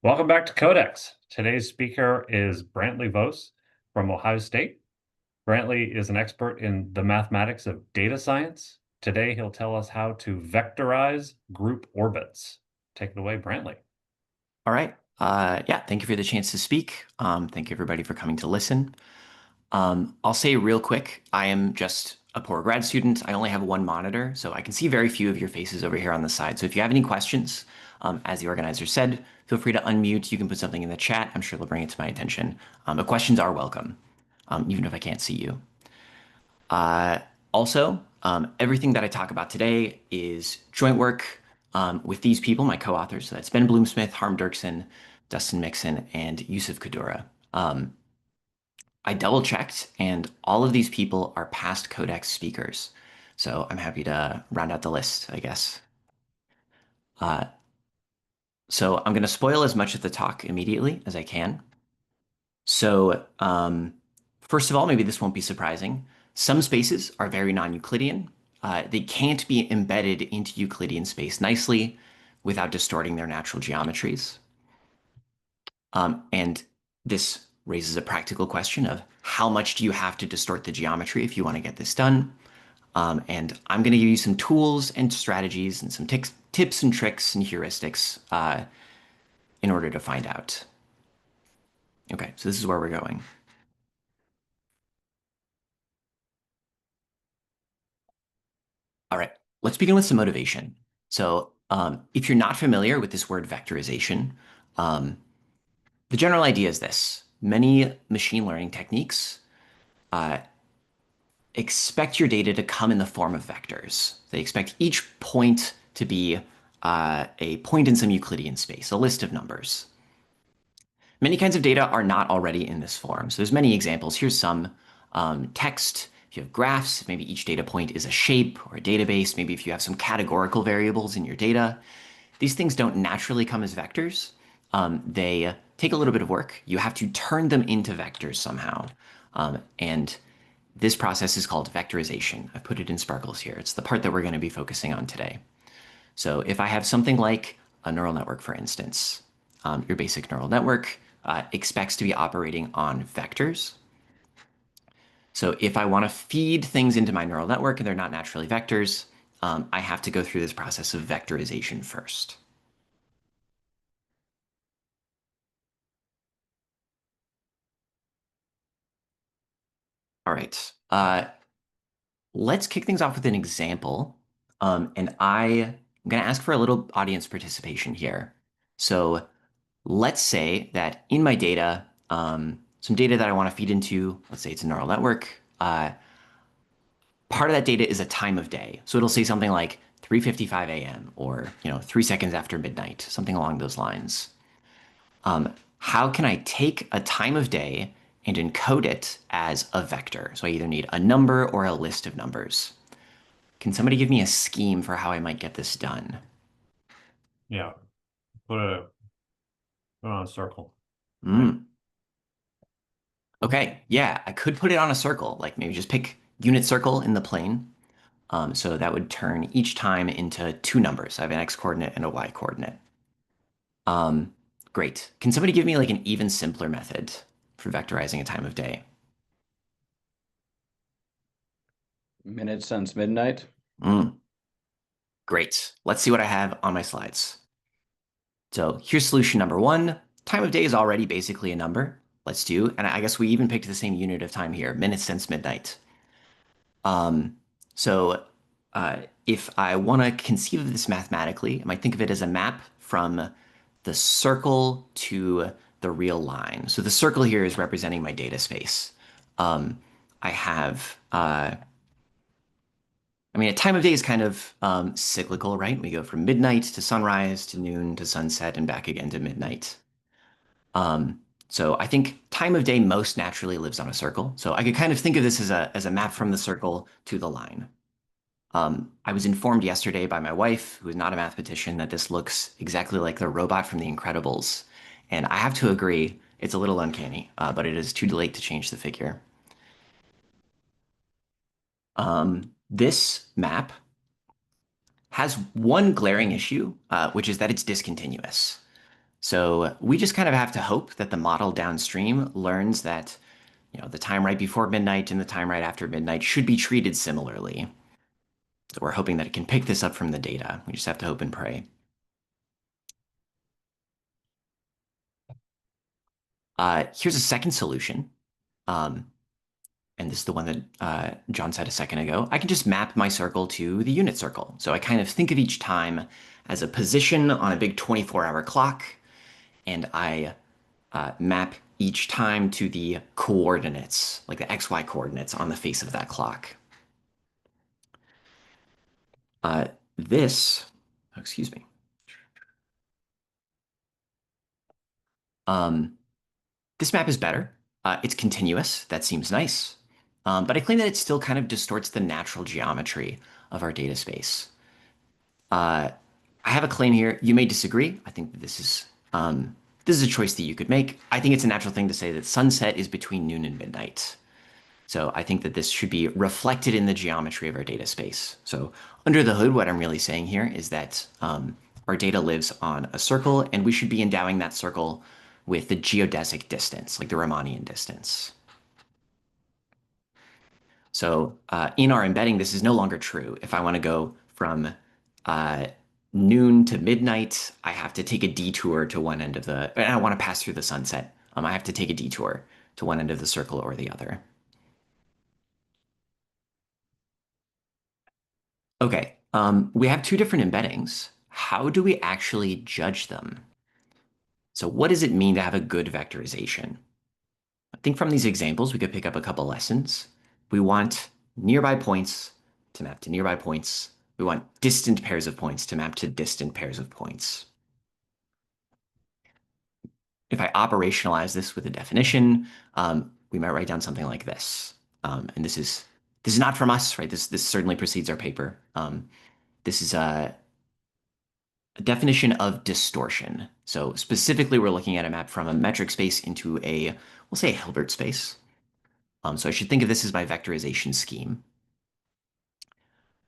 Welcome back to Codex. Today's speaker is Brantley Vose from Ohio State. Brantley is an expert in the mathematics of data science. Today, he'll tell us how to vectorize group orbits. Take it away, Brantley. All right. Yeah, thank you for the chance to speak. Thank you everybody for coming to listen. I'll say real quick, I am just a poor grad student. I only have one monitor, so I can see very few of your faces over here on the side. So if you have any questions, as the organizer said, feel free to unmute. You can put something in the chat. I'm sure they'll bring it to my attention. But questions are welcome, even if I can't see you. Also, everything that I talk about today is joint work with these people, my co-authors. So that's Ben Bloomsmith, Harm Dirksen, Dustin Mixon, and Yusuf Kadura. I double checked, and all of these people are past Codex speakers. So I'm happy to round out the list, I guess. Uh, so I'm going to spoil as much of the talk immediately as I can. So first of all, maybe this won't be surprising. Some spaces are very non-Euclidean. They can't be embedded into Euclidean space nicely without distorting their natural geometries. And this raises a practical question of how much do you have to distort the geometry if you want to get this done? And I'm going to give you some tools and strategies and some tips and tricks and heuristics in order to find out. Okay, so this is where we're going. All right, let's begin with some motivation. So if you're not familiar with this word vectorization, the general idea is this. Many machine learning techniques expect your data to come in the form of vectors. They expect each point to be a point in some Euclidean space, a list of numbers. Many kinds of data are not already in this form. So there's many examples. Here's some text. If you have graphs, maybe each data point is a shape or a database. Maybe if you have some categorical variables in your data. These things don't naturally come as vectors. They take a little bit of work. You have to turn them into vectors somehow. And this process is called vectorization. I've put it in sparkles here. It's the part that we're going to be focusing on today. So if I have something like a neural network, for instance, your basic neural network expects to be operating on vectors. So if I want to feed things into my neural network and they're not naturally vectors, I have to go through this process of vectorization first. All right. Let's kick things off with an example. And I'm going to ask for a little audience participation here. So let's say that in my data, some data that I want to feed into, let's say it's a neural network, part of that data is a time of day. So it'll say something like 3:55 a.m. or 3 seconds after midnight, something along those lines. How can I take a time of day and encode it as a vector? So I either need a number or a list of numbers. Can somebody give me a scheme for how I might get this done? Yeah, put it on a circle. Right? Mm. Okay, yeah, I could put it on a circle, like maybe just pick unit circle in the plane. So that would turn each time into two numbers. I have an x coordinate and a y coordinate. Um, great. Can somebody give me like an even simpler method for vectorizing a time of day? Minute since midnight. Mm, great. Let's see what I have on my slides. So here's solution number one. Time of day is already basically a number. Let's do, and I guess we even picked the same unit of time here, minutes since midnight. So if I want to conceive of this mathematically, I might think of it as a map from the circle to the real line. So the circle here is representing my data space. I have, a time of day is kind of cyclical, right? We go from midnight to sunrise to noon to sunset and back again to midnight. So I think time of day most naturally lives on a circle. So I could kind of think of this as a map from the circle to the line. I was informed yesterday by my wife, who is not a mathematician, that this looks exactly like the robot from The Incredibles. And I have to agree, it's a little uncanny, but it is too late to change the figure. This map has one glaring issue, which is that it's discontinuous. So we just kind of have to hope that the model downstream learns that, the time right before midnight and the time right after midnight should be treated similarly. So we're hoping that it can pick this up from the data. We just have to hope and pray. Here's a second solution. And this is the one that John said a second ago. I can just map my circle to the unit circle. So I kind of think of each time as a position on a big 24-hour clock, and I map each time to the coordinates, like the XY coordinates on the face of that clock. This, excuse me. This map is better. It's continuous. That seems nice. But I claim that it still kind of distorts the natural geometry of our data space. I have a claim here. You may disagree. I think that this is a choice that you could make. I think it's a natural thing to say that sunset is between noon and midnight. So I think that this should be reflected in the geometry of our data space. So under the hood, what I'm really saying here is that our data lives on a circle, and we should be endowing that circle with the geodesic distance, like the Riemannian distance. So in our embedding, this is no longer true. If I want to go from noon to midnight, I have to take a detour to one end of and I want to pass through the sunset. I have to take a detour to one end of the circle or the other. Okay, we have two different embeddings. How do we actually judge them? So what does it mean to have a good vectorization? I think from these examples, we could pick up a couple lessons. We want nearby points to map to nearby points. We want distant pairs of points to map to distant pairs of points. If I operationalize this with a definition, we might write down something like this. And this is not from us, right? This certainly precedes our paper. This is a definition of distortion. So specifically, we're looking at a map from a metric space into we'll say a Hilbert space. So I should think of this as my vectorization scheme.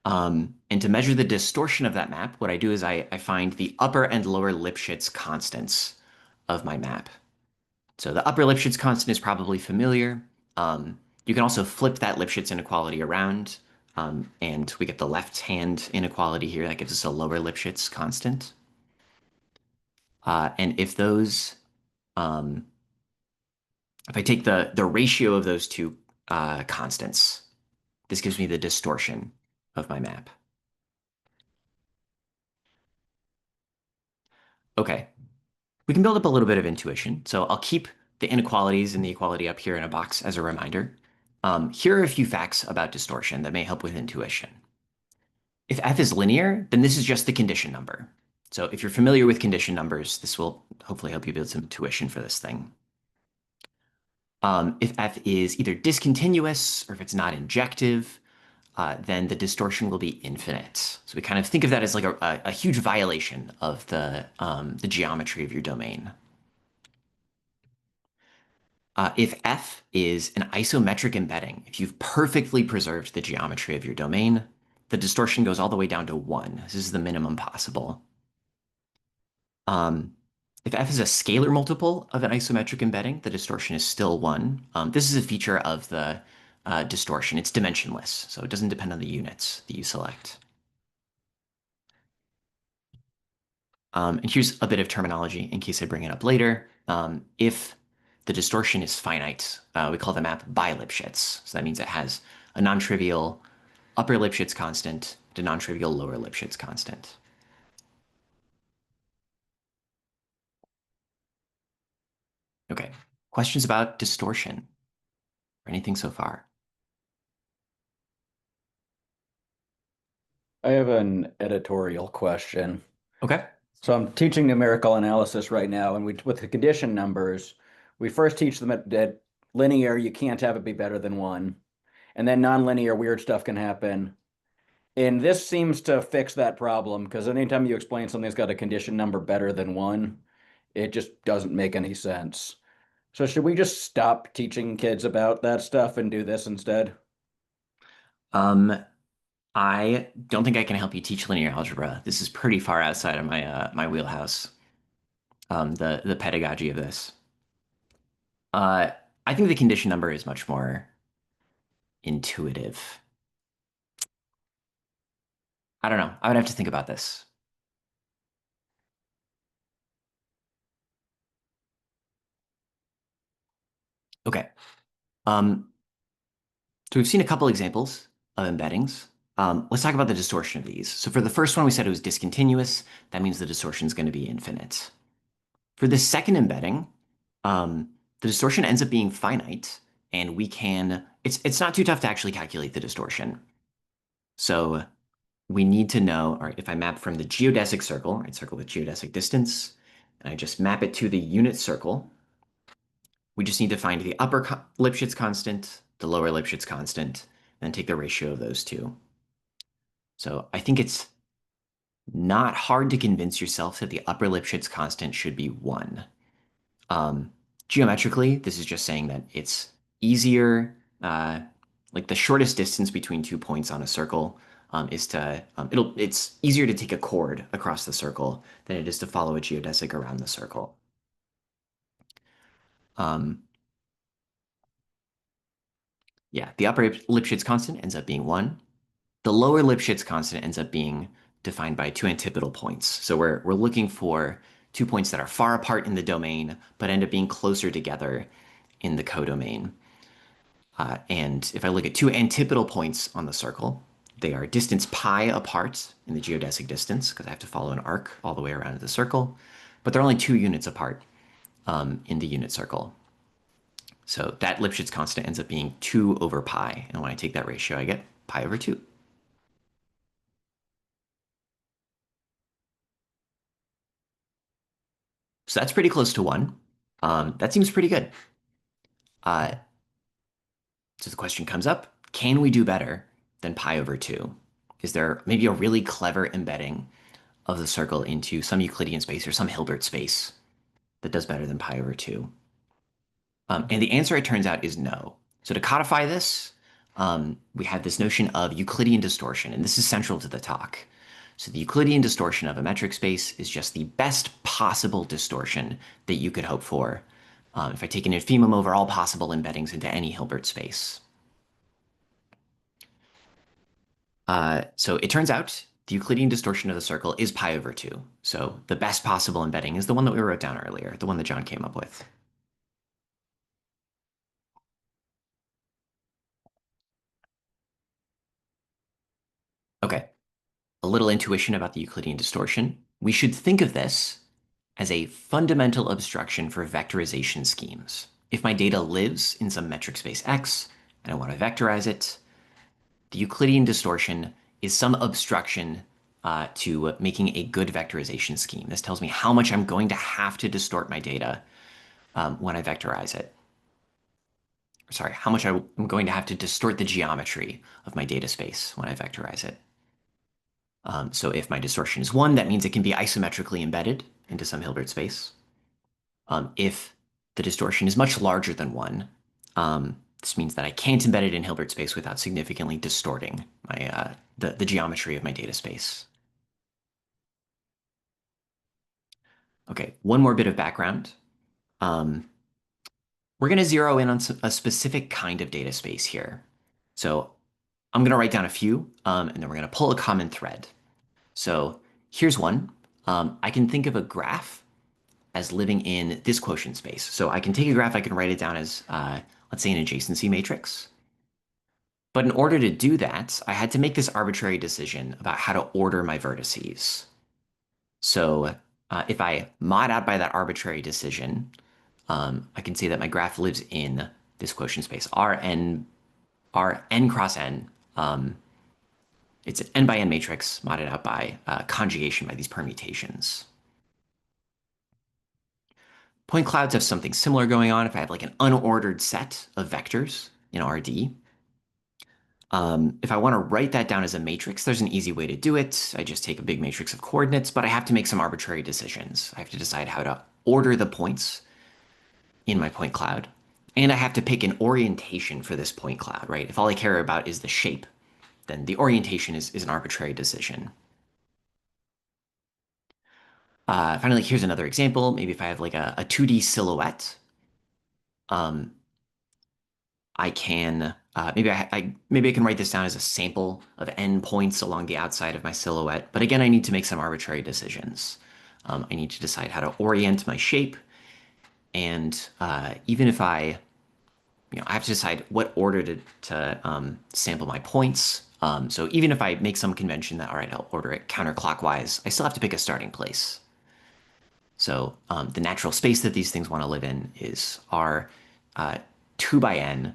And to measure the distortion of that map, what I do is I find the upper and lower Lipschitz constants of my map. So the upper Lipschitz constant is probably familiar. You can also flip that Lipschitz inequality around, and we get the left-hand inequality here. That gives us a lower Lipschitz constant. And if those, if I take the ratio of those two constants, this gives me the distortion of my map. Okay, we can build up a little bit of intuition. So I'll keep the inequalities and the equality up here in a box as a reminder. Here are a few facts about distortion that may help with intuition. If f is linear, then this is just the condition number. So if you're familiar with condition numbers, this will hopefully help you build some intuition for this thing. If f is either discontinuous or if it's not injective, then the distortion will be infinite. So we kind of think of that as like a huge violation of the geometry of your domain. If f is an isometric embedding, if you've perfectly preserved the geometry of your domain, the distortion goes all the way down to 1. This is the minimum possible. If f is a scalar multiple of an isometric embedding, the distortion is still 1. This is a feature of the distortion. It's dimensionless, so it doesn't depend on the units that you select. And here's a bit of terminology in case I bring it up later. If the distortion is finite, we call the map bi-Lipschitz. So that means it has a non-trivial upper Lipschitz constant to non-trivial lower Lipschitz constant. Okay, questions about distortion or anything so far? I have an editorial question. Okay. So I'm teaching numerical analysis right now, and with the condition numbers, we first teach them that linear, you can't have it be better than 1. And then nonlinear, weird stuff can happen. And this seems to fix that problem, because anytime you explain something's got a condition number better than 1, it just doesn't make any sense. So should we just stop teaching kids about that stuff and do this instead? I don't think I can help you teach linear algebra. This is pretty far outside of my wheelhouse. the pedagogy of this. I think the condition number is much more intuitive. I don't know. I would have to think about this. Okay. So we've seen a couple examples of embeddings. Let's talk about the distortion of these. So for the first one, we said it was discontinuous. That means the distortion is going to be infinite. For the second embedding, the distortion ends up being finite, and we can, it's not too tough to actually calculate the distortion. So we need to know, all right, if I map from the geodesic circle, right, circle with geodesic distance, and I just map it to the unit circle, we just need to find the upper Lipschitz constant, the lower Lipschitz constant, and take the ratio of those two. So I think it's not hard to convince yourself that the upper Lipschitz constant should be 1. Geometrically, this is just saying that it's easier, like the shortest distance between 2 points on a circle it's easier to take a chord across the circle than it is to follow a geodesic around the circle. Yeah, the upper Lipschitz constant ends up being 1. The lower Lipschitz constant ends up being defined by 2 antipodal points. So we're looking for 2 points that are far apart in the domain, but end up being closer together in the codomain. And if I look at 2 antipodal points on the circle, they are distance pi apart in the geodesic distance, because I have to follow an arc all the way around the circle, but they're only 2 units apart in the unit circle. So that Lipschitz constant ends up being 2 over pi. And when I take that ratio, I get pi over 2. So that's pretty close to 1. That seems pretty good. So the question comes up, can we do better than pi over 2? Is there maybe a really clever embedding of the circle into some Euclidean space or some Hilbert space that does better than pi over 2? And the answer, it turns out, is no. So to codify this, we have this notion of Euclidean distortion, and this is central to the talk. So the Euclidean distortion of a metric space is just the best possible distortion that you could hope for if I take an infimum over all possible embeddings into any Hilbert space. So it turns out the Euclidean distortion of the circle is pi over 2. So the best possible embedding is the one that we wrote down earlier, the one that John came up with. Okay, a little intuition about the Euclidean distortion. We should think of this as a fundamental obstruction for vectorization schemes. If my data lives in some metric space X and I want to vectorize it, the Euclidean distortion is some obstruction to making a good vectorization scheme. This tells me how much I'm going to have to distort my data when I vectorize it. Sorry, how much I'm going to have to distort the geometry of my data space when I vectorize it. So if my distortion is 1, that means it can be isometrically embedded into some Hilbert space. If the distortion is much larger than 1, this means that I can't embed it in Hilbert space without significantly distorting my the geometry of my data space. Okay, one more bit of background. We're going to zero in on a specific kind of data space here. So I'm going to write down a few, and then we're going to pull a common thread. So here's one. I can think of a graph as living in this quotient space. So I can take a graph, I can write it down as, let's say, an adjacency matrix. But in order to do that, I had to make this arbitrary decision about how to order my vertices. So if I mod out by that arbitrary decision, I can say that my graph lives in this quotient space, Rn cross n. It's an n by n matrix modded out by conjugation by these permutations. Point clouds have something similar going on if I have like an unordered set of vectors in RD. If I want to write that down as a matrix, there's an easy way to do it. I just take a big matrix of coordinates, but I have to make some arbitrary decisions. I have to decide how to order the points in my point cloud. And I have to pick an orientation for this point cloud, right? If all I care about is the shape, then the orientation is an arbitrary decision. Finally, here's another example. Maybe if I have like a 2D silhouette, um, I can maybe I can write this down as a sample of n points along the outside of my silhouette. But again, I need to make some arbitrary decisions. I need to decide how to orient my shape, and even if I have to decide what order to sample my points. So even if I make some convention that, all right, I'll order it counterclockwise, I still have to pick a starting place. So the natural space that these things want to live in is R 2 by n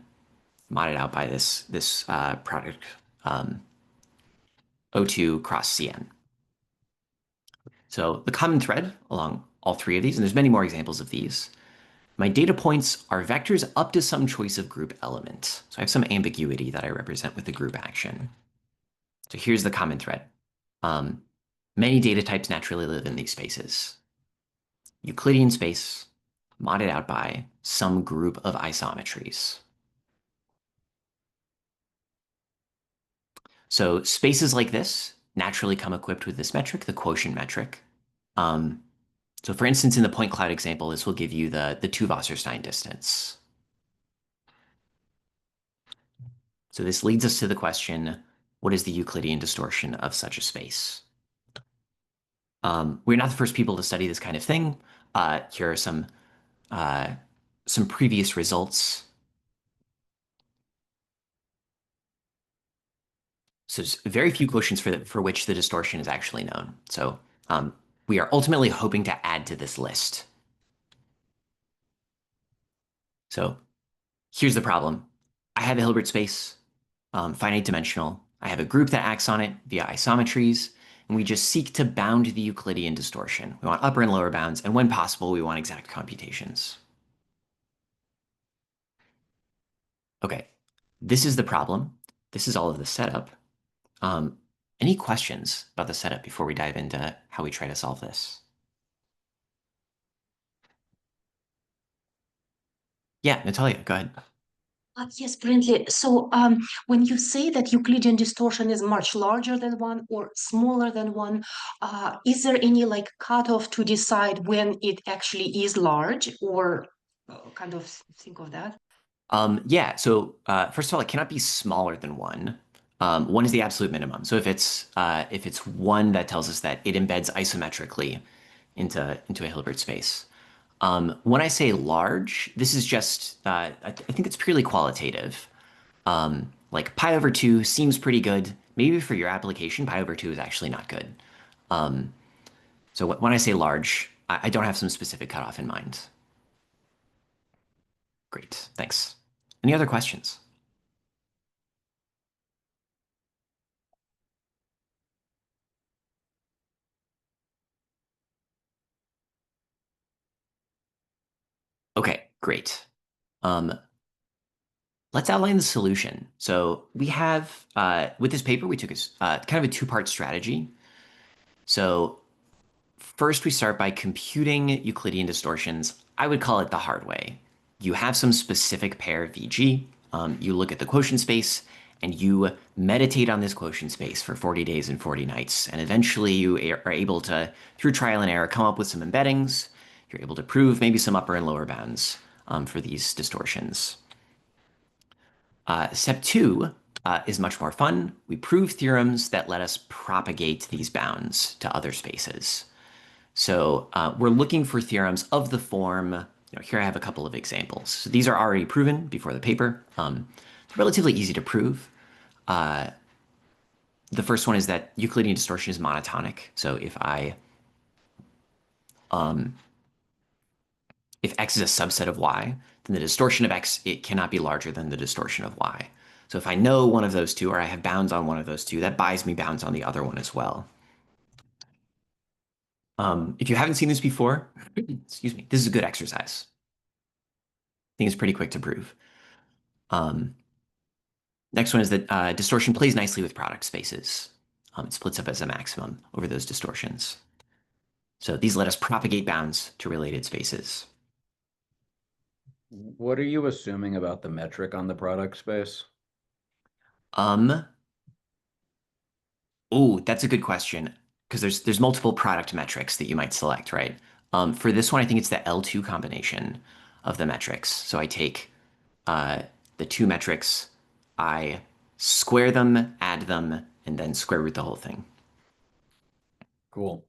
modded out by this product O2 cross Cn. So the common thread along all three of these, and there's many more examples of these, my data points are vectors up to some choice of group element. So I have some ambiguity that I represent with the group action. So here's the common thread. Many data types naturally live in these spaces. Euclidean space modded out by some group of isometries. So spaces like this naturally come equipped with this metric, the quotient metric. So for instance, in the point cloud example, this will give you the 2 Wasserstein distance. So this leads us to the question, what is the Euclidean distortion of such a space? We're not the first people to study this kind of thing. Here are some previous results. So there's very few quotients for which the distortion is actually known. So we are ultimately hoping to add to this list. So here's the problem. I have a Hilbert space, finite dimensional. I have a group that acts on it via isometries, and we just seek to bound the Euclidean distortion. We want upper and lower bounds, and when possible, we want exact computations. Okay, this is the problem. This is all of the setup. Any questions about the setup before we dive into how we try to solve this? Yeah, Natalia, go ahead. Yes, Brantley. So when you say that Euclidean distortion is much larger than one or smaller than one, is there any like cutoff to decide when it actually is large or kind of think of that? Yeah, so first of all, it cannot be smaller than one. One is the absolute minimum. So if it's one, that tells us that it embeds isometrically into a Hilbert space. When I say large, this is just I think it's purely qualitative. Like pi over 2 seems pretty good. Maybe for your application, pi over 2 is actually not good. So when I say large, I don't have some specific cutoff in mind. Great, thanks. Any other questions? Okay, great. Let's outline the solution. So we have, with this paper, we took kind of a two-part strategy. So first, we start by computing Euclidean distortions. I would call it the hard way. You have some specific pair VG. You look at the quotient space, and you meditate on this quotient space for 40 days and 40 nights. And eventually, you are able to, through trial and error, come up with some embeddings. You're able to prove maybe some upper and lower bounds for these distortions. Step 2 is much more fun. We prove theorems that let us propagate these bounds to other spaces. So we're looking for theorems of the form, here I have a couple of examples. So these are already proven before the paper. They're relatively easy to prove. The first one is that Euclidean distortion is monotonic. So if x is a subset of y, then the distortion of x, it cannot be larger than the distortion of y. So if I know one of those two, or I have bounds on one of those two, that buys me bounds on the other one as well. If you haven't seen this before, excuse me, this is a good exercise. I think it's pretty quick to prove. Next one is that distortion plays nicely with product spaces. It splits up as a maximum over those distortions. So these let us propagate bounds to related spaces. What are you assuming about the metric on the product space? Oh, that's a good question. because there's multiple product metrics that you might select, right? For this one, I think it's the L2 combination of the metrics. So I take uh, the two metrics, I square them, add them, and then square root the whole thing. Cool.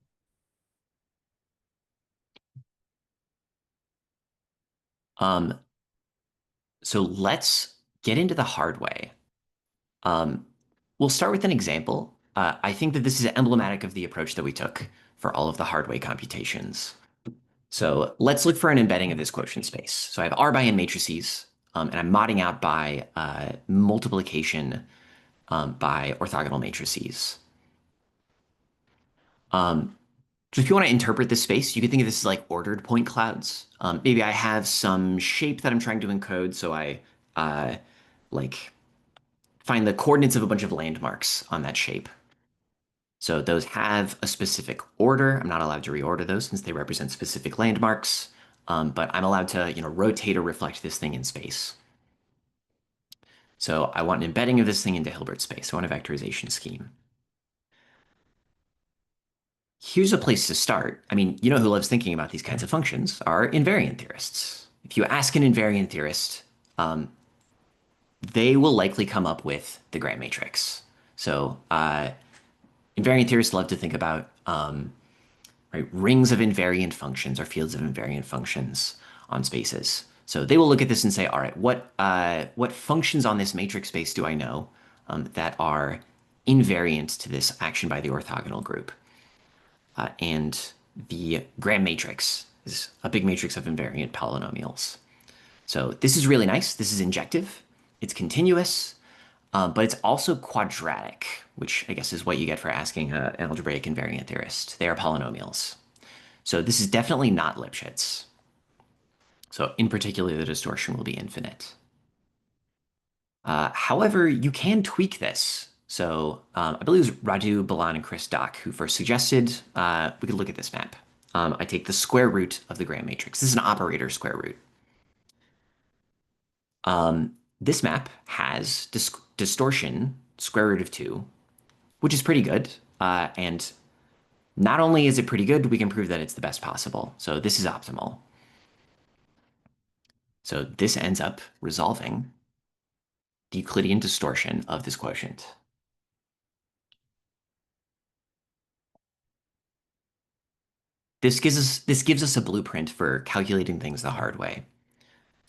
So let's get into the hard way. We'll start with an example. I think that this is emblematic of the approach that we took for all of the hard way computations. So let's look for an embedding of this quotient space. So I have R by N matrices, and I'm modding out by multiplication by orthogonal matrices. So if you want to interpret this space, you can think of this as like ordered point clouds. Maybe I have some shape that I'm trying to encode, so I like find the coordinates of a bunch of landmarks on that shape. So those have a specific order. I'm not allowed to reorder those since they represent specific landmarks, but I'm allowed to, rotate or reflect this thing in space. So I want an embedding of this thing into Hilbert space. I want a vectorization scheme. Here's a place to start. I mean, who loves thinking about these kinds of functions are invariant theorists. If you ask an invariant theorist, they will likely come up with the Graham matrix. So invariant theorists love to think about right, rings of invariant functions or fields of invariant functions on spaces. So they will look at this and say, all right, what functions on this matrix space do I know that are invariant to this action by the orthogonal group? And the Graham matrix is a big matrix of invariant polynomials. So this is really nice. This is injective. It's continuous, but it's also quadratic, which I guess is what you get for asking an algebraic invariant theorist. They are polynomials. So this is definitely not Lipschitz. So in particular, the distortion will be infinite. However, you can tweak this. So I believe it was Radu, Balan, and Chris Dock who first suggested we could look at this map. I take the square root of the Graham matrix. This is an operator square root. This map has distortion square root of 2, which is pretty good. And not only is it pretty good, we can prove that it's the best possible. So this is optimal. So this ends up resolving the Euclidean distortion of this quotient. This gives us a blueprint for calculating things the hard way.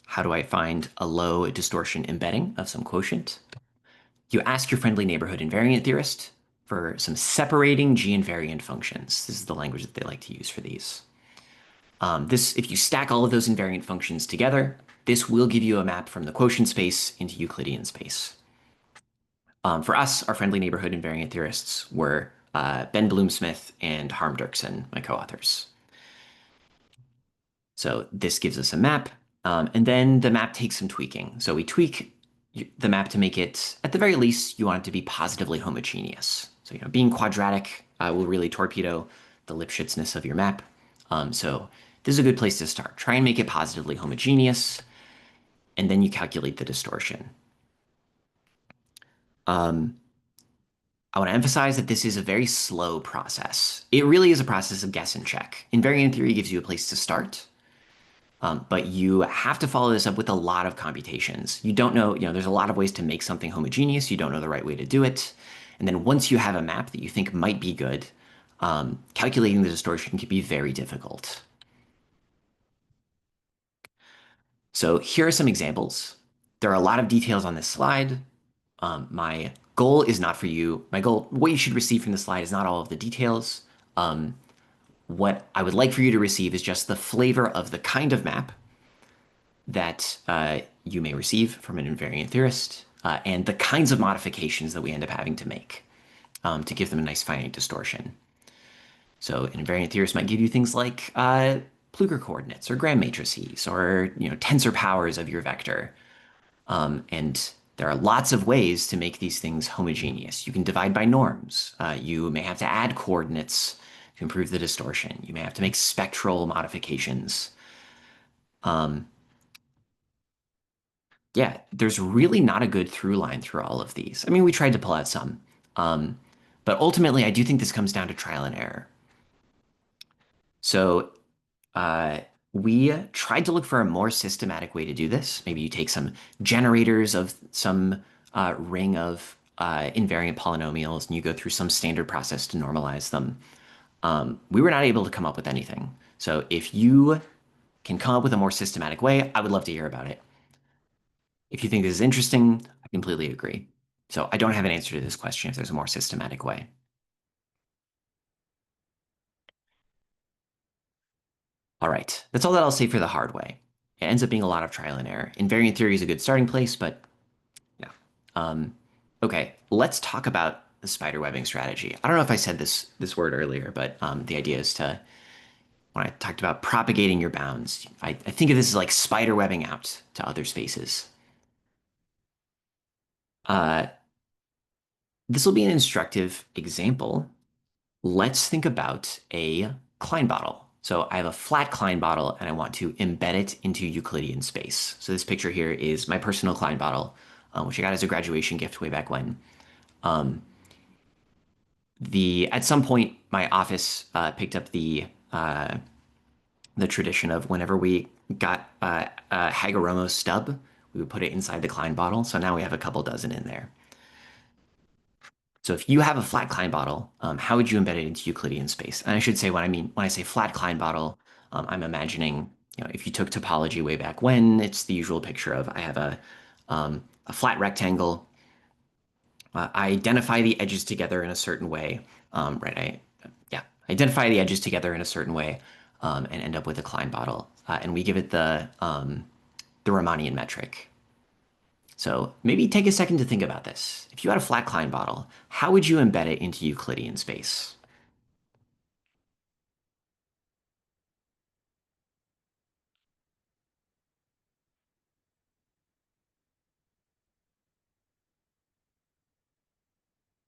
How do I find a low distortion embedding of some quotient? You ask your friendly neighborhood invariant theorist for some separating G-invariant functions. This is the language that they like to use for these. If you stack all of those invariant functions together, this will give you a map from the quotient space into Euclidean space. For us, our friendly neighborhood invariant theorists were Ben Bloomsmith and Harm Dirksen, my co-authors. So this gives us a map, and then the map takes some tweaking. So we tweak the map to make it, at the very least, you want it to be positively homogeneous. So being quadratic will really torpedo the Lipschitzness of your map. So this is a good place to start. Try and make it positively homogeneous, and then you calculate the distortion. I want to emphasize that this is a very slow process. It really is a process of guess and check. Invariant theory gives you a place to start, but you have to follow this up with a lot of computations. You don't know, there's a lot of ways to make something homogeneous. You don't know the right way to do it. And then once you have a map that you think might be good, calculating the distortion can be very difficult. So here are some examples. There are a lot of details on this slide. My goal is not for you. What you should receive from the slide is not all of the details. What I would like for you to receive is just the flavor of the kind of map that you may receive from an invariant theorist and the kinds of modifications that we end up having to make to give them a nice finite distortion. So an invariant theorist might give you things like Pluger coordinates or Graham matrices or tensor powers of your vector. And there are lots of ways to make these things homogeneous. You can divide by norms. You may have to add coordinates to improve the distortion. You may have to make spectral modifications. Yeah, there's really not a good through line through all of these. I mean, we tried to pull out some, But ultimately, I do think this comes down to trial and error. So we tried to look for a more systematic way to do this. Maybe you take some generators of some ring of invariant polynomials and you go through some standard process to normalize them. We were not able to come up with anything. So if you can come up with a more systematic way, I would love to hear about it. If you think this is interesting, I completely agree. So I don't have an answer to this question if there's a more systematic way. All right, that's all that I'll say for the hard way. It ends up being a lot of trial and error. Invariant theory is a good starting place, but yeah. Okay, let's talk about the spider webbing strategy. I don't know if I said this word earlier, but the idea is to, when I talked about propagating your bounds, I think of this as like spider webbing out to other spaces. This will be an instructive example. Let's think about a Klein bottle. So I have a flat Klein bottle and I want to embed it into Euclidean space. So this picture here is my personal Klein bottle, which I got as a graduation gift way back when. At some point, my office picked up the tradition of whenever we got a Hagoromo stub, we would put it inside the Klein bottle. So now we have a couple dozen in there. So if you have a flat Klein bottle, how would you embed it into Euclidean space? And I should say when I say flat Klein bottle, I'm imagining, if you took topology way back when, it's the usual picture of I have a flat rectangle. I identify the edges together in a certain way, right? I identify the edges together in a certain way, and end up with a Klein bottle, and we give it the Riemannian metric. So maybe take a second to think about this. If you had a flat Klein bottle, how would you embed it into Euclidean space?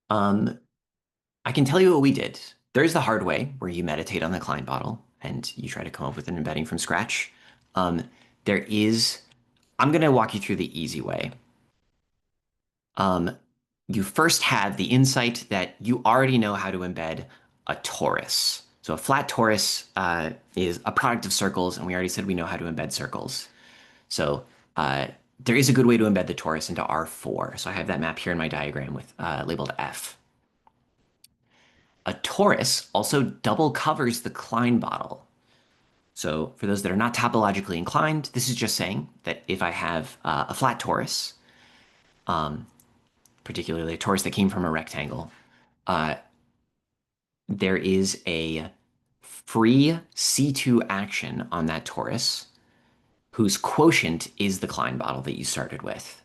I can tell you what we did. There's the hard way where you meditate on the Klein bottle and you try to come up with an embedding from scratch. I'm going to walk you through the easy way. You first have the insight that you already know how to embed a torus. So a flat torus is a product of circles, and we already said we know how to embed circles. So there is a good way to embed the torus into R4. So I have that map here in my diagram with labeled F. A torus also double covers the Klein bottle. So for those that are not topologically inclined, this is just saying that if I have a flat torus, particularly a torus that came from a rectangle, there is a free C2 action on that torus whose quotient is the Klein bottle that you started with.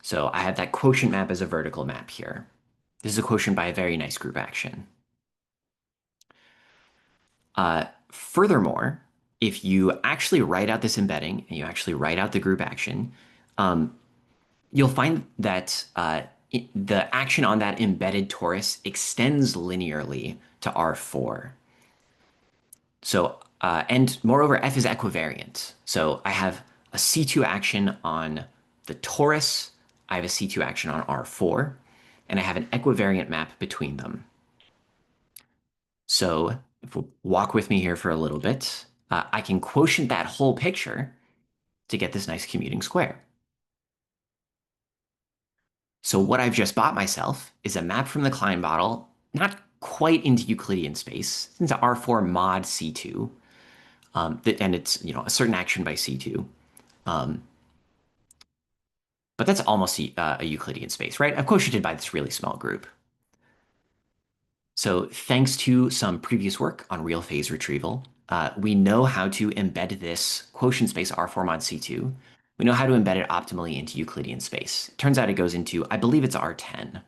So I have that quotient map as a vertical map here. This is a quotient by a very nice group action. Furthermore, if you actually write out this embedding and you actually write out the group action, you'll find that the action on that embedded torus extends linearly to R4. So, and moreover, F is equivariant. So I have a C2 action on the torus, I have a C2 action on R4, and I have an equivariant map between them. So if we'll walk with me here for a little bit, I can quotient that whole picture to get this nice commuting square. So what I've just bought myself is a map from the Klein bottle, not quite into Euclidean space, into R4 mod C2, and it's a certain action by C2. But that's almost a Euclidean space, right? I've quotiented by this really small group. So thanks to some previous work on real phase retrieval, we know how to embed this quotient space R4 mod C2. We know how to embed it optimally into Euclidean space. It turns out it goes into, I believe it's R10.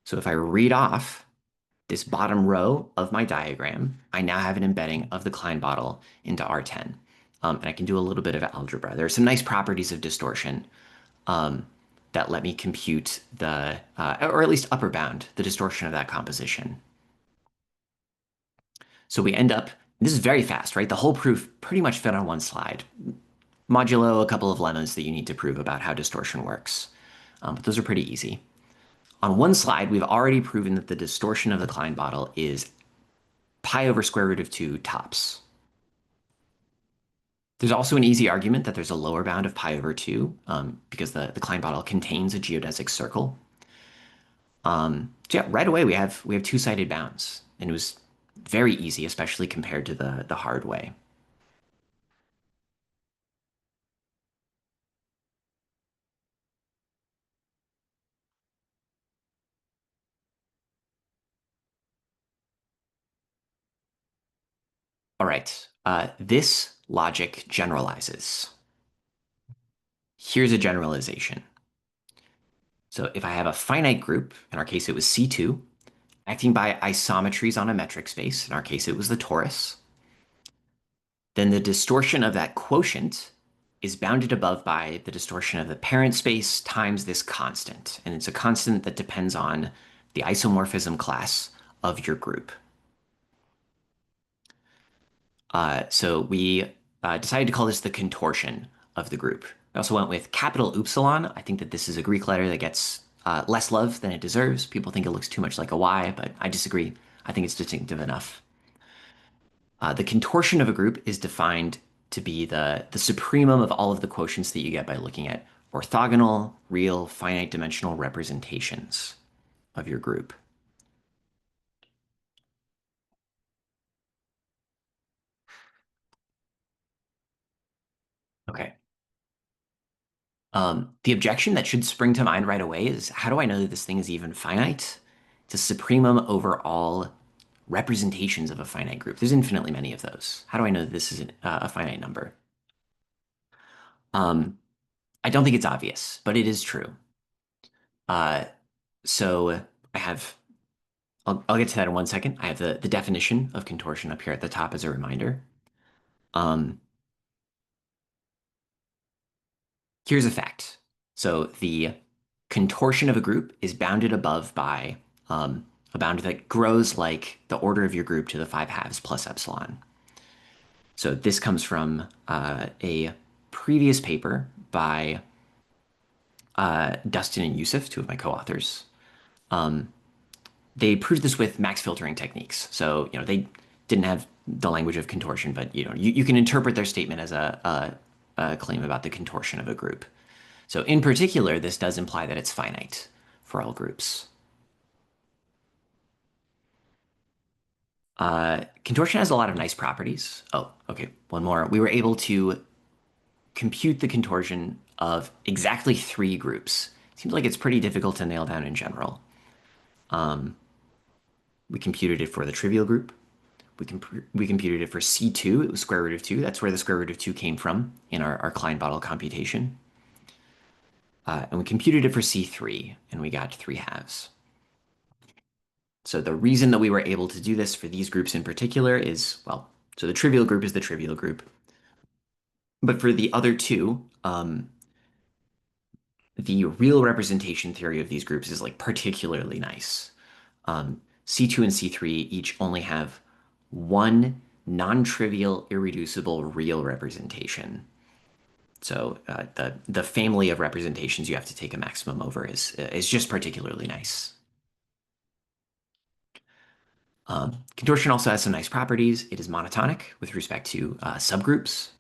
So if I read off this bottom row of my diagram, I now have an embedding of the Klein bottle into R10. And I can do a little bit of algebra. There are some nice properties of distortion that let me compute the, or at least upper bound, the distortion of that composition. So we end up, this is very fast, right? The whole proof pretty much fit on one slide. Modulo a couple of lemmas that you need to prove about how distortion works. But those are pretty easy. On one slide, we've already proven that the distortion of the Klein bottle is pi over square root of 2 tops. There's also an easy argument that there's a lower bound of pi over 2 because the Klein bottle contains a geodesic circle. So yeah, right away we have two-sided bounds, and it was very easy, especially compared to the hard way. All right, this logic generalizes. Here's a generalization. So if I have a finite group, in our case it was C2, acting by isometries on a metric space, in our case it was the torus, then the distortion of that quotient is bounded above by the distortion of the parent space times this constant. And it's a constant that depends on the isomorphism class of your group. So we decided to call this the contortion of the group. I also went with capital upsilon. I think that this is a Greek letter that gets less love than it deserves. People think it looks too much like a Y, but I disagree. I think it's distinctive enough. The contortion of a group is defined to be the supremum of all of the quotients that you get by looking at orthogonal, real, finite dimensional representations of your group. Okay. The objection that should spring to mind right away is, how do I know that this thing is even finite? It's a supremum over all representations of a finite group. There's infinitely many of those. How do I know that this is a finite number? I don't think it's obvious, but it is true. So I have, I'll get to that in 1 second. I have the definition of contortion up here at the top as a reminder. Here's a fact. So the contortion of a group is bounded above by a bound that grows like the order of your group to the 5/2 plus epsilon. So this comes from a previous paper by Dustin and Yusuf, two of my co-authors. They proved this with max filtering techniques. So, they didn't have the language of contortion, but you can interpret their statement as a claim about the contortion of a group. So in particular, this does imply that it's finite for all groups. Contortion has a lot of nice properties. Oh, okay, one more. We were able to compute the contortion of exactly 3 groups. Seems like it's pretty difficult to nail down in general. We computed it for the trivial group. We computed it for C2. It was square root of 2. That's where the square root of 2 came from in our Klein bottle computation. And we computed it for C3, and we got 3/2. So the reason that we were able to do this for these groups in particular is, well, so the trivial group is the trivial group. But for the other two, the real representation theory of these groups is like particularly nice. C2 and C3 each only have one non-trivial, irreducible real representation. So the family of representations you have to take a maximum over is just particularly nice. Contortion also has some nice properties. It is monotonic with respect to subgroups.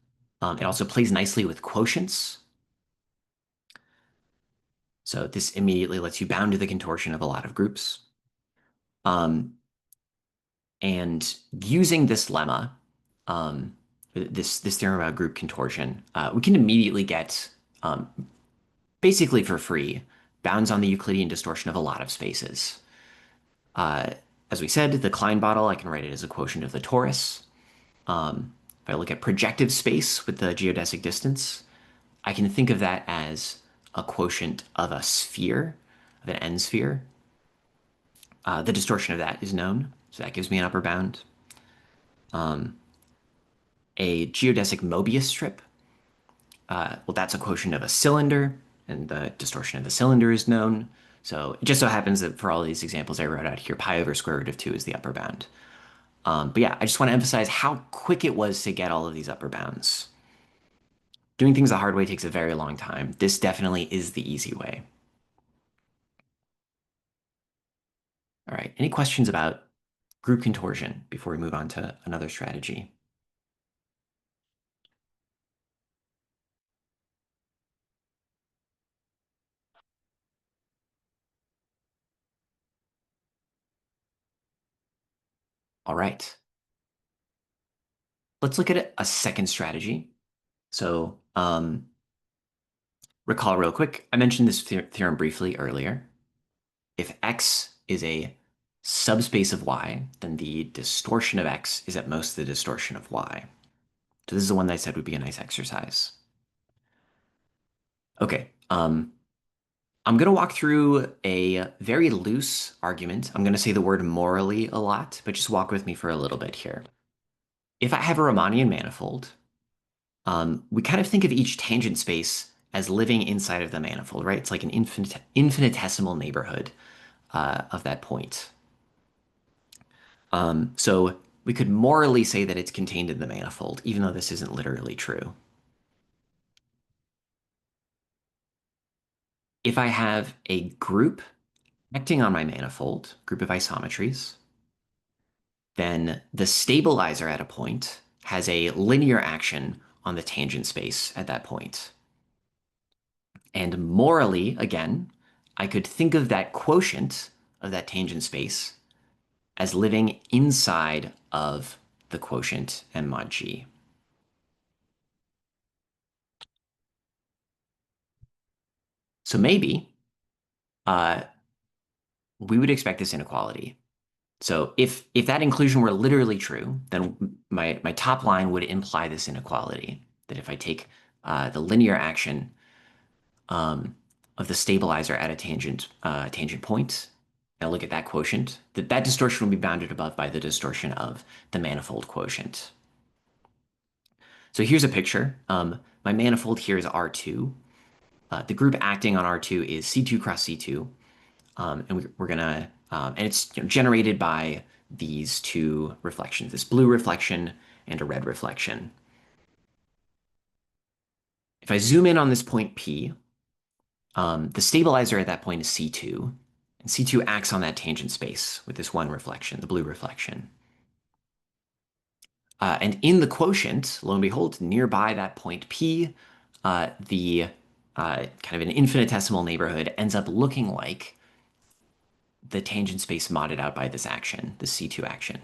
It also plays nicely with quotients. So this immediately lets you bound to the contortion of a lot of groups. And using this lemma, this theorem about group contortion, we can immediately get, basically for free, bounds on the Euclidean distortion of a lot of spaces. As we said, the Klein bottle, I can write it as a quotient of the torus. If I look at projective space with the geodesic distance, I can think of that as a quotient of a sphere, of an n-sphere. The distortion of that is known, so that gives me an upper bound. A geodesic Mobius strip, well, that's a quotient of a cylinder, and the distortion of the cylinder is known. So it just so happens that for all these examples I wrote out here, pi over square root of 2 is the upper bound. But yeah, I just want to emphasize how quick it was to get all of these upper bounds. Doing things the hard way takes a very long time. This definitely is the easy way. All right, any questions about group contortion before we move on to another strategy? All right. Let's look at a second strategy. So recall real quick, I mentioned this theorem briefly earlier. If X is a subspace of Y, then the distortion of X is at most the distortion of Y. So this is the one that I said would be a nice exercise. Okay, I'm going to walk through a very loose argument. I'm going to say the word morally a lot, but just walk with me for a little bit here. If I have a Riemannian manifold, we kind of think of each tangent space as living inside of the manifold, right? It's like an infinitesimal neighborhood of that point. So we could morally say that it's contained in the manifold, even though this isn't literally true. If I have a group acting on my manifold, group of isometries, then the stabilizer at a point has a linear action on the tangent space at that point. And morally, again, I could think of that quotient of that tangent space as living inside of the quotient M mod G. So maybe we would expect this inequality. So if that inclusion were literally true, then my top line would imply this inequality, that if I take the linear action of the stabilizer at a tangent point, and I look at that quotient, that distortion will be bounded above by the distortion of the manifold quotient. So here's a picture. My manifold here is R2. The group acting on R2 is C2 cross C2. And we're gonna, and it's generated by these two reflections, this blue reflection and a red reflection. If I zoom in on this point P, the stabilizer at that point is C2, and C2 acts on that tangent space with this one reflection, the blue reflection. And in the quotient, lo and behold, nearby that point P, the kind of an infinitesimal neighborhood ends up looking like the tangent space modded out by this action, the C2 action.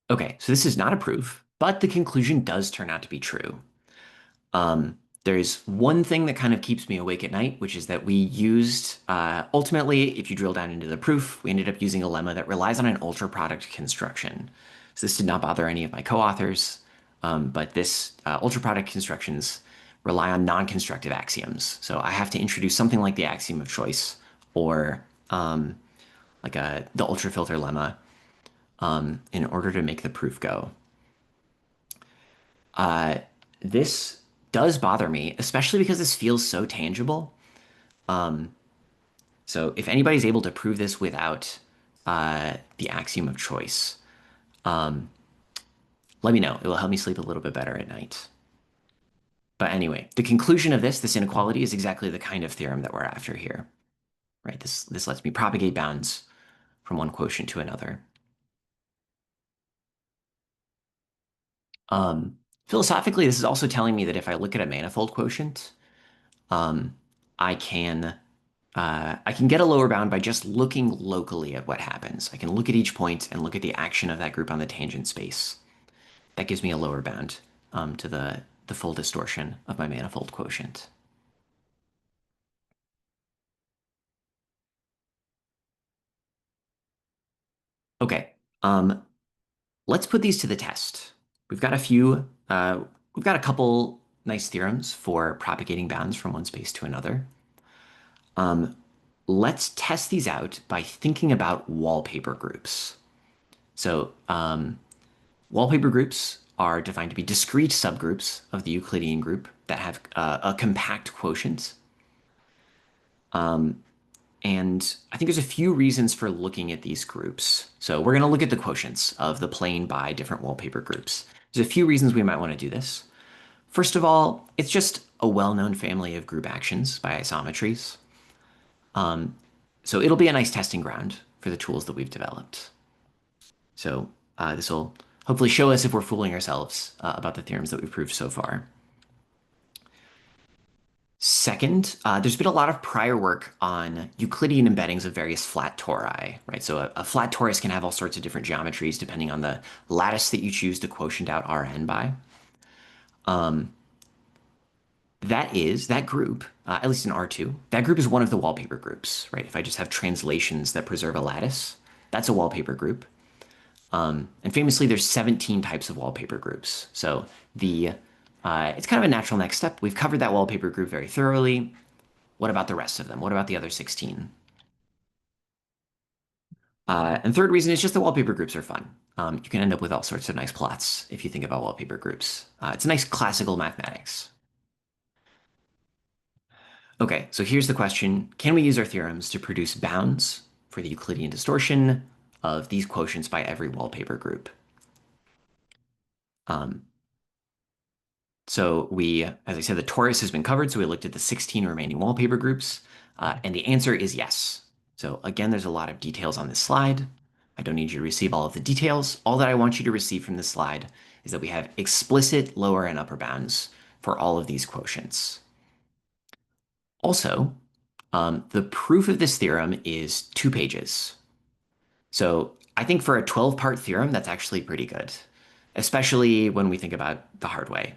Okay, so this is not a proof, but the conclusion does turn out to be true. There's one thing that kind of keeps me awake at night, which is that we used, ultimately, if you drill down into the proof, we ended up using a lemma that relies on an ultra product construction. So this did not bother any of my co-authors, but this ultra product constructions rely on non-constructive axioms. So I have to introduce something like the axiom of choice or like the ultra filter lemma in order to make the proof go. This does bother me, especially because this feels so tangible. So if anybody's able to prove this without the axiom of choice, let me know. It will help me sleep a little bit better at night. But anyway, the conclusion of this inequality is exactly the kind of theorem that we're after here, right? This lets me propagate bounds from one quotient to another. Philosophically, this is also telling me that if I look at a manifold quotient, I can get a lower bound by just looking locally at what happens. I can look at each point and look at the action of that group on the tangent space. That gives me a lower bound to the full distortion of my manifold quotient. Okay, let's put these to the test. We've got a couple nice theorems for propagating bounds from one space to another. Let's test these out by thinking about wallpaper groups. So wallpaper groups are defined to be discrete subgroups of the Euclidean group that have a compact quotient. And I think there's a few reasons for looking at these groups. So we're going to look at the quotients of the plane by different wallpaper groups. There's a few reasons we might want to do this. First of all, it's just a well-known family of group actions by isometries. So it'll be a nice testing ground for the tools that we've developed. So this will hopefully show us if we're fooling ourselves about the theorems that we've proved so far. Second, there's been a lot of prior work on Euclidean embeddings of various flat tori, right? So a flat torus can have all sorts of different geometries depending on the lattice that you choose to quotient out Rn by. That group, at least in R2, that group is one of the wallpaper groups, right? If I just have translations that preserve a lattice, that's a wallpaper group. And famously, there's 17 types of wallpaper groups. So it's kind of a natural next step. We've covered that wallpaper group very thoroughly. What about the rest of them? What about the other 16? And third reason is just the wallpaper groups are fun. You can end up with all sorts of nice plots if you think about wallpaper groups. It's nice classical mathematics. Okay, so here's the question. Can we use our theorems to produce bounds for the Euclidean distortion of these quotients by every wallpaper group? So as I said, the torus has been covered, so we looked at the 16 remaining wallpaper groups, and the answer is yes. So again, there's a lot of details on this slide. I don't need you to receive all of the details. All that I want you to receive from this slide is that we have explicit lower and upper bounds for all of these quotients. Also, the proof of this theorem is 2 pages. So I think for a 12-part theorem, that's actually pretty good, especially when we think about the hard way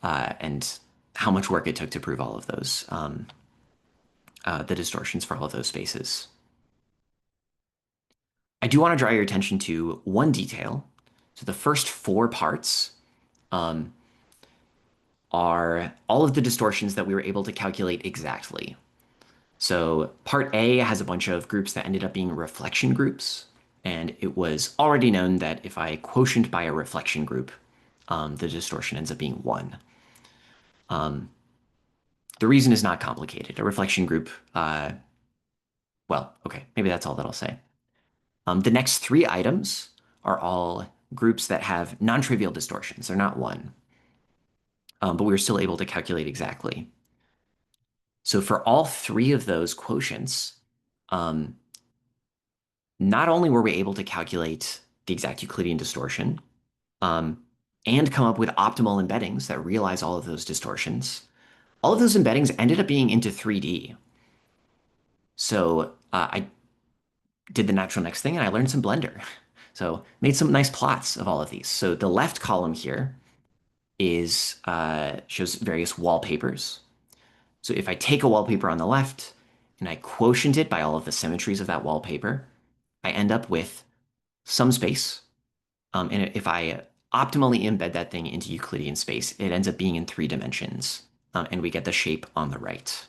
and how much work it took to prove all of those, the distortions for all of those spaces. I do want to draw your attention to one detail. So the first 4 parts are all of the distortions that we were able to calculate exactly. So part A has a bunch of groups that ended up being reflection groups. And it was already known that if I quotient by a reflection group, the distortion ends up being 1. The reason is not complicated. A reflection group, well, okay, maybe that's all that I'll say. The next 3 items are all groups that have non-trivial distortions. They're not 1. But we were still able to calculate exactly. So for all 3 of those quotients, not only were we able to calculate the exact Euclidean distortion and come up with optimal embeddings that realize all of those distortions, all of those embeddings ended up being into 3D. So I did the natural next thing and I learned some Blender. So made some nice plots of all of these. So the left column here shows various wallpapers. So if I take a wallpaper on the left and I quotient it by all of the symmetries of that wallpaper, I end up with some space. And if I optimally embed that thing into Euclidean space, it ends up being in 3 dimensions. And we get the shape on the right.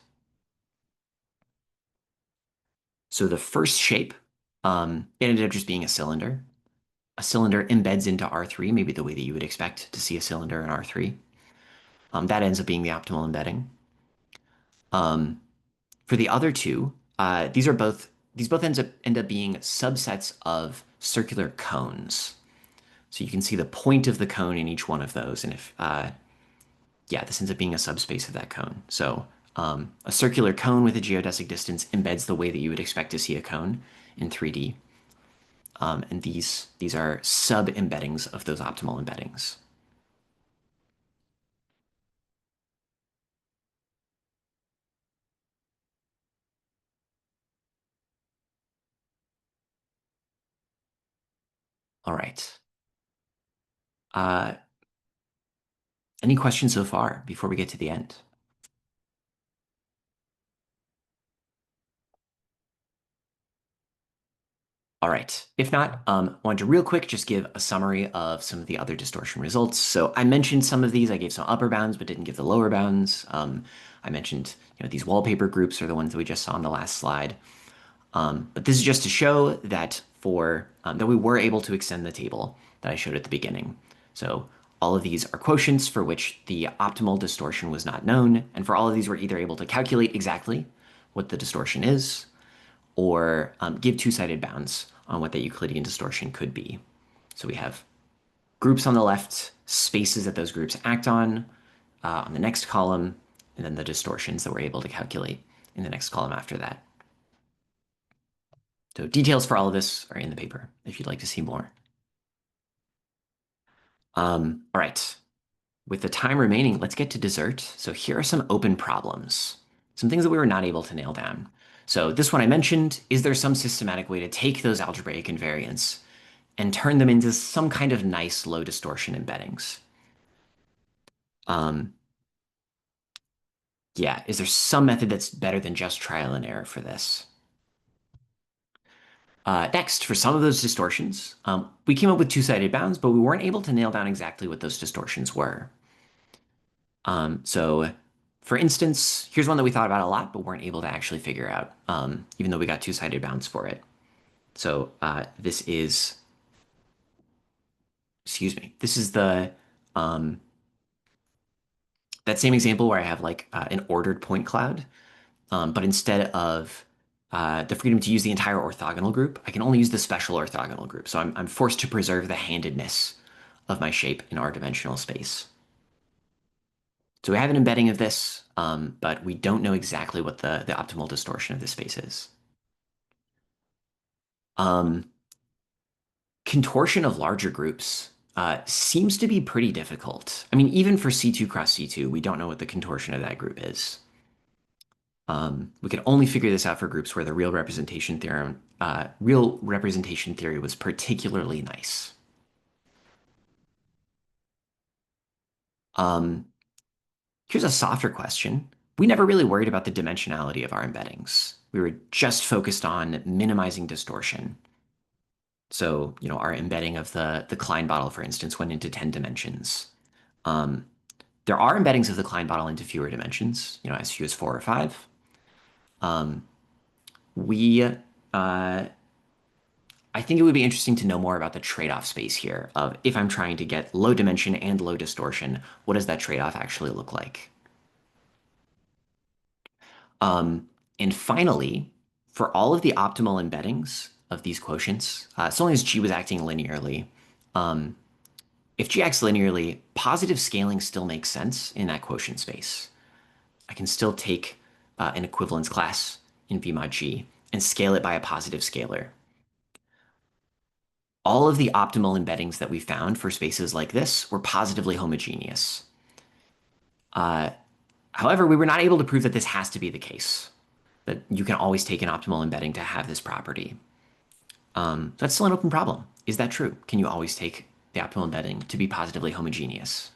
So the first shape, it ended up just being a cylinder. A cylinder embeds into R3, maybe the way that you would expect to see a cylinder in R3. That ends up being the optimal embedding. For the other 2, these both end up being subsets of circular cones. So you can see the point of the cone in each one of those. And this ends up being a subspace of that cone. So a circular cone with a geodesic distance embeds the way that you would expect to see a cone in 3D. And these are sub-embeddings of those optimal embeddings. All right. Any questions so far before we get to the end? All right. If not, I wanted to real quick just give a summary of some of the other distortion results. So I mentioned some of these. I gave some upper bounds, but didn't give the lower bounds. I mentioned these wallpaper groups are the ones that we just saw on the last slide. But this is just to show that that we were able to extend the table that I showed at the beginning. So all of these are quotients for which the optimal distortion was not known. And for all of these, we're either able to calculate exactly what the distortion is or give 2-sided bounds on what that Euclidean distortion could be. So we have groups on the left, spaces that those groups act on. On the next column, and then the distortions that we're able to calculate in the next column after that. So details for all of this are in the paper if you'd like to see more. All right, with the time remaining, let's get to dessert. So here are some open problems, some things that we were not able to nail down. So this one I mentioned, is there some systematic way to take those algebraic invariants and turn them into some kind of nice low distortion embeddings? Yeah, is there some method that's better than just trial and error for this? Next, for some of those distortions, we came up with two-sided bounds, but we weren't able to nail down exactly what those distortions were. So for instance, here's one that we thought about a lot, but weren't able to actually figure out, even though we got two-sided bounds for it. So this is, excuse me, this is the, that same example where I have like an ordered point cloud, but instead of the freedom to use the entire orthogonal group, I can only use the special orthogonal group. So I'm forced to preserve the handedness of my shape in R-dimensional space. So we have an embedding of this, but we don't know exactly what the optimal distortion of this space is. Contortion of larger groups seems to be pretty difficult. I mean, even for C2 cross C2, we don't know what the contortion of that group is. We can only figure this out for groups where the real representation theory was particularly nice. Here's a softer question. We never really worried about the dimensionality of our embeddings. We were just focused on minimizing distortion. So, you know, our embedding of the Klein bottle, for instance, went into 10 dimensions. There are embeddings of the Klein bottle into fewer dimensions, you know, as few as 4 or 5. I think it would be interesting to know more about the trade-off space here of if I'm trying to get low dimension and low distortion, what does that trade-off actually look like? And finally, for all of the optimal embeddings of these quotients, so long as G was acting linearly, if G acts linearly, positive scaling still makes sense in that quotient space. I can still take an equivalence class in V mod G and scale it by a positive scalar. All of the optimal embeddings that we found for spaces like this were positively homogeneous. However, we were not able to prove that this has to be the case, that you can always take an optimal embedding to have this property. That's still an open problem. Is that true? Can you always take the optimal embedding to be positively homogeneous?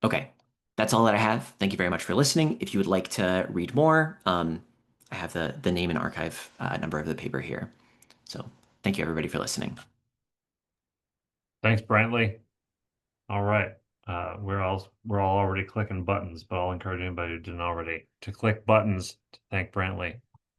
Okay, that's all that I have. Thank you very much for listening. If you would like to read more, I have the name and archive number of the paper here. So thank you everybody for listening. Thanks, Brantley. All right. We're all already clicking buttons, but I'll encourage anybody who didn't already to click buttons to thank Brantley.